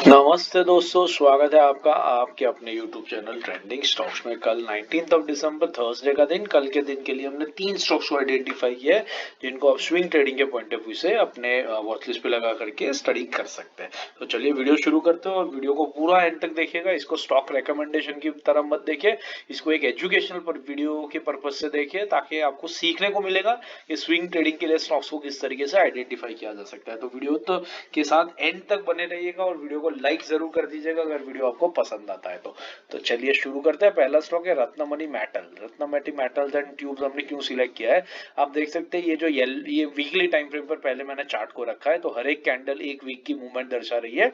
नमस्ते दोस्तों, स्वागत है आपका आपके अपने YouTube चैनल ट्रेंडिंग स्टॉक्स में। कल 19 दिसंबर थर्सडे का दिन, कल के दिन के लिए हमने 3 स्टॉक्स को आइडेंटिफाई किया है जिनको आप स्विंग ट्रेडिंग के पॉइंट ऑफ व्यू से अपने वॉच लिस्ट पे लगा करके स्टडी कर सकते हैं। तो चलिए वीडियो शुरू करते हैं और वीडियो को पूरा एंड तक देखिएगा। इसको स्टॉक रिकमेंडेशन की तरह मत देखिए, इसको एक एजुकेशनल पर वीडियो के पर्पज से देखिए ताकि आपको सीखने को मिलेगा कि स्विंग ट्रेडिंग के लिए स्टॉक्स को किस तरीके से आइडेंटिफाई किया जा सकता है। तो वीडियो के साथ एंड तक बने रहिएगा और वीडियो को लाइक जरूर कर दीजिएगा अगर वीडियो आपको पसंद आता है तो चलिए शुरू करते हैं। पहला स्टॉक है Ratnamani metal. Ratnamani metals and tubes हमने क्यों सिलेक्ट किया है, आप देख सकते हैं ये वीकली टाइम फ्रेम पर पहले मैंने चार्ट को रखा है। तो हर एक कैंडल एक वीक की मूवमेंट दर्शा रही है।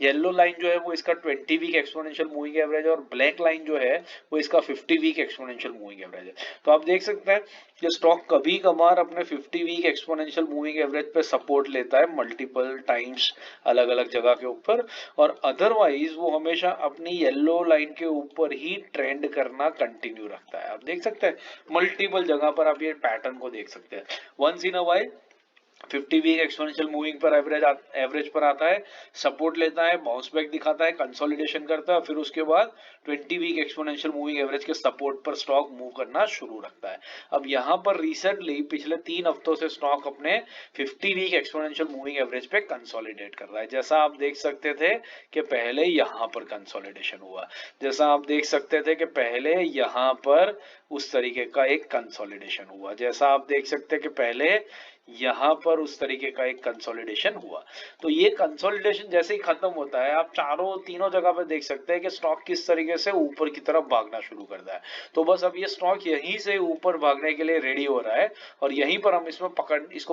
येलो लाइन जो है वो इसका 20 वीक एक्सपोनेंशियल मूविंग एवरेज है और ब्लैक लाइन जो है वो इसका 50 वीक एक्सपोनेंशियल मूविंग एवरेज है। तो आप देख सकते हैं ये स्टॉक कभी कभार अपने 50 वीक एक्सपोनेंशियल मूविंग एवरेज पे सपोर्ट लेता है मल्टीपल टाइम्स अलग अलग जगह के ऊपर, और अदरवाइज वो हमेशा अपनी येलो लाइन के ऊपर ही ट्रेंड करना कंटिन्यू रखता है। आप देख सकते हैं मल्टीपल जगह पर आप ये पैटर्न को देख सकते हैं। Once in a while 50 week exponential moving पर एवरेज पर आता है, सपोर्ट लेता है, बाउंस बैक दिखाता है, कंसोलिडेशन करता है, फिर उसके बाद 20 वीक एक्सपोनेंशियल मूविंग एवरेज के सपोर्ट पर स्टॉक मूव करना शुरू रखता है। अब यहाँ पर रिसेंटली पिछले 3 हफ्तों से स्टॉक अपने 50 वीक एक्सपोनेंशियल मूविंग एवरेज पे कंसोलिडेट कर रहा है। जैसा आप देख सकते थे कि पहले यहाँ पर कंसोलिडेशन हुआ, जैसा आप देख सकते थे कि पहले यहाँ पर उस तरीके का एक कंसोलिडेशन हुआ, जैसा आप देख सकते हैं कि पहले यहां पर उस तरीके का एक कंसोलिडेशन हुआ। तो ये कंसोलिडेशन जैसे ही खत्म होता है आप तीनों जगह पे देख सकते हैं कि स्टॉक किस तरीके से ऊपर की तरफ भागना शुरू करता है। तो बस अब ये स्टॉक यहीं से ऊपर भागने के लिए रेडी हो रहा है और यहीं पर हम इसको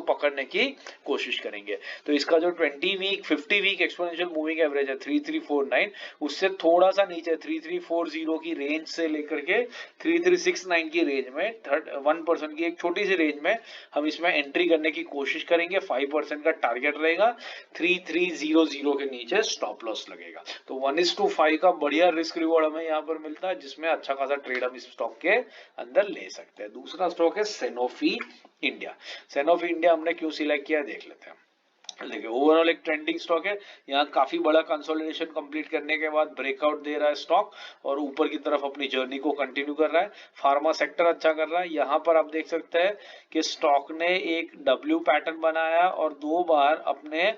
पकड़ने की कोशिश करेंगे। तो इसका जो 20 week 50 week exponential moving average है 3349, उससे थोड़ा सा नीचे 3340 की रेंज से लेकर के 3369 की रेंज में 1% की एक छोटी सी रेंज में हम इसमें एंट्री करने की कोशिश करेंगे। 5% का टारगेट रहेगा, 3300 के नीचे स्टॉप लॉस लगेगा। तो 1:5 का बढ़िया रिस्क रिवॉर्ड हमें यहाँ पर मिलता है जिसमें अच्छा खासा ट्रेड हम इस स्टॉक के अंदर ले सकते हैं। दूसरा स्टॉक है सैनोफी इंडिया। सैनोफी इंडिया हमने क्यों सिलेक्ट किया देख लेते हैं। देखिए ओवरऑल एक ट्रेंडिंग स्टॉक है, यहाँ काफी बड़ा कंसोलिडेशन कंप्लीट करने के बाद ब्रेकआउट दे रहा है स्टॉक और ऊपर की तरफ अपनी जर्नी को कंटिन्यू कर रहा है। फार्मा सेक्टर अच्छा कर रहा है। यहाँ पर आप देख सकते हैं कि स्टॉक ने एक डब्ल्यू पैटर्न बनाया और 2 बार अपने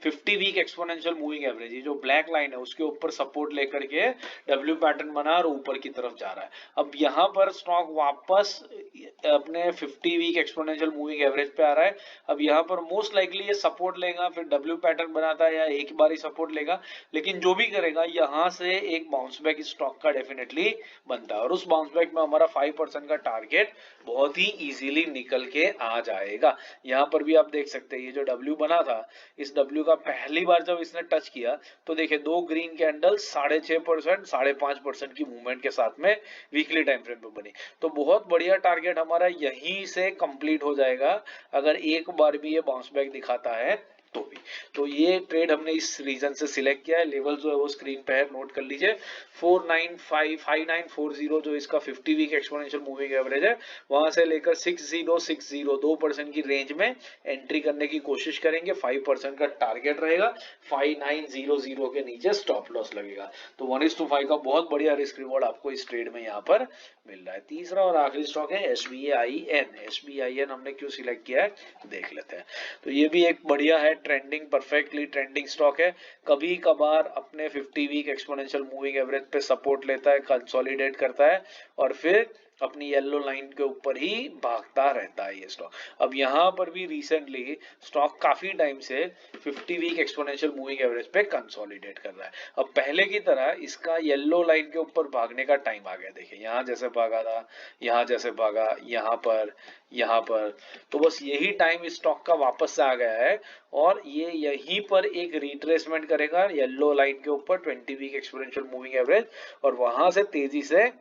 50 वीक एक्सपोनेंशियल मूविंग एवरेज जो ब्लैक लाइन है उसके ऊपर सपोर्ट लेकर के डब्ल्यू पैटर्न बना और ऊपर की तरफ जा रहा है। अब यहाँ पर स्टॉक वापस अपने 50 वीक एक्सपोनेंशियल मूविंग एवरेज पे आ रहा है। अब यहाँ पर मोस्ट लाइकली ये सपोर्ट लेगा, फिर डब्ल्यू पैटर्न बनाता है या एक बार ही सपोर्ट लेगा, लेकिन जो भी करेगा यहाँ से एक बाउंस बैक स्टॉक का डेफिनेटली बनता है और उस बाउंस बैक में हमारा 5% का टारगेट बहुत ही इजीली निकल के आ जाएगा। यहाँ पर भी आप देख सकते हैं ये जो डब्ल्यू बना था, इस डब्ल्यू का पहली बार जब इसने टच किया तो देखिए 2 ग्रीन कैंडल 6.5% 5.5% की मूवमेंट के साथ में वीकली टाइम फ्रेम पे बनी। तो बहुत बढ़िया टारगेट हमारा यहीं से कंप्लीट हो जाएगा अगर एक बार भी ये बाउंस बैक दिखाता है तो भी। तो ये ट्रेड हमने इस रीजन से सिलेक्ट किया है। लेवल जो है वो स्क्रीन पे है, नोट कर लीजिए। 4955940 जो इसका 50 वीक एक्सपोनेंशियल मूविंग एवरेज है, वहां से लेकर 6060 2% की रेंज में एंट्री करने की कोशिश करेंगे। 5% का टारगेट रहेगा, 5900 के नीचे स्टॉप लॉस लगेगा। तो 1:5 का बहुत बढ़िया रिस्क रिवॉर्ड आपको इस ट्रेड में यहाँ पर मिल रहा है। तीसरा और आखिरी स्टॉक है SBIN। SBIN हमने क्यों सिलेक्ट किया है देख लेते हैं। तो ये भी एक बढ़िया है, ट्रेंडिंग परफेक्टली ट्रेंडिंग स्टॉक है। कभी कभार अपने 50 वीक एक्सपोनेंशियल मूविंग एवरेज पे सपोर्ट लेता है, कंसोलिडेट करता है और फिर अपनी येलो लाइन के ऊपर ही भागता रहता है ये स्टॉक। अब यहाँ पर भी रिसेंटली स्टॉक काफी टाइम से 50 वीक एक्सपोनेंशियल मूविंग एवरेज पे कंसोलिडेट कर रहा है। अब पहले की तरह इसका येलो लाइन के ऊपर भागने का टाइम आ गया। देखिए यहाँ जैसे भागा था, यहाँ जैसे भागा, यहाँ पर तो बस यही टाइम स्टॉक का वापस से आ गया है और ये यहीं पर एक रिट्रेसमेंट करेगा येलो लाइन के ऊपर 20 वीक एक्सपोनेंशियल मूविंग एवरेज और वहां से तेजी से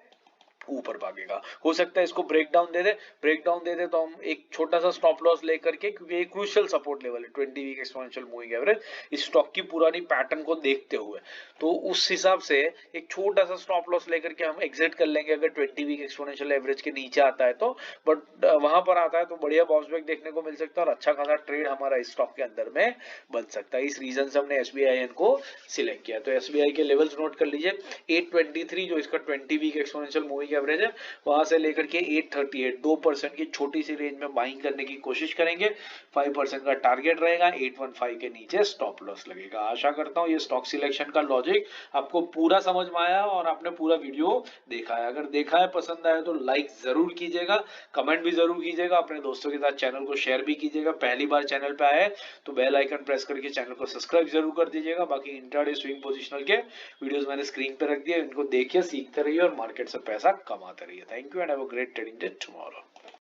ऊपर भागेगा। हो सकता है इसको ब्रेक डाउन दे दे तो हम एक छोटा सा स्टॉप लॉस लेकर के, क्योंकि ये क्रूशियल सपोर्ट लेवल है 20 वीक एक्सपोनेंशियल मूविंग एवरेज, इस स्टॉक की पुरानी पैटर्न को देखते हुए, तो उस हिसाब से एक छोटा सा स्टॉप लॉस लेकर के हम एग्जिट कर लेंगे अगर 20 वीक एक्सपोनेंशियल एवरेज के नीचे आता है तो। बट वहां पर आता है तो बढ़िया बाउंस बैक देखने को मिल सकता है और अच्छा खासा ट्रेड हमारा इस स्टॉक के अंदर में बन सकता है। इस रीजन से हमने SBI को सिलेक्ट किया। तो SBI के लेवल्स नोट कर लीजिए, 823 जो इसका 20 वीक एक्सपोनेंशियल मूविंग एवरेज है, वहां से लेकर के 838, 2% की छोटी सी रेंज में बाइंग करने की कोशिश करेंगे। 5% का टारगेट रहेगा, 815 के नीचे स्टॉप लॉस लगेगा। आशा करता हूँ ये स्टॉक सिलेक्शन का लॉजिक आपको पूरा समझ में आया और आपने पूरा वीडियो देखा है। अगर देखा है, पसंद आया तो लाइक जरूर कीजिएगा, कमेंट भी जरूर कीजिएगा, अपने दोस्तों के साथ चैनल को शेयर भी कीजिएगा। पहली बार चैनल पे आए तो बेल आइकन प्रेस करके चैनल को सब्सक्राइब जरूर कर दीजिएगा। बाकी इंट्राडे स्विंग पोजिशनल के वीडियोस मैंने स्क्रीन पे रख दिया, इनको देखिए, सीखते रहिए और मार्केट से पैसा कमाते रहिए। Thank you and have a great trading day tomorrow.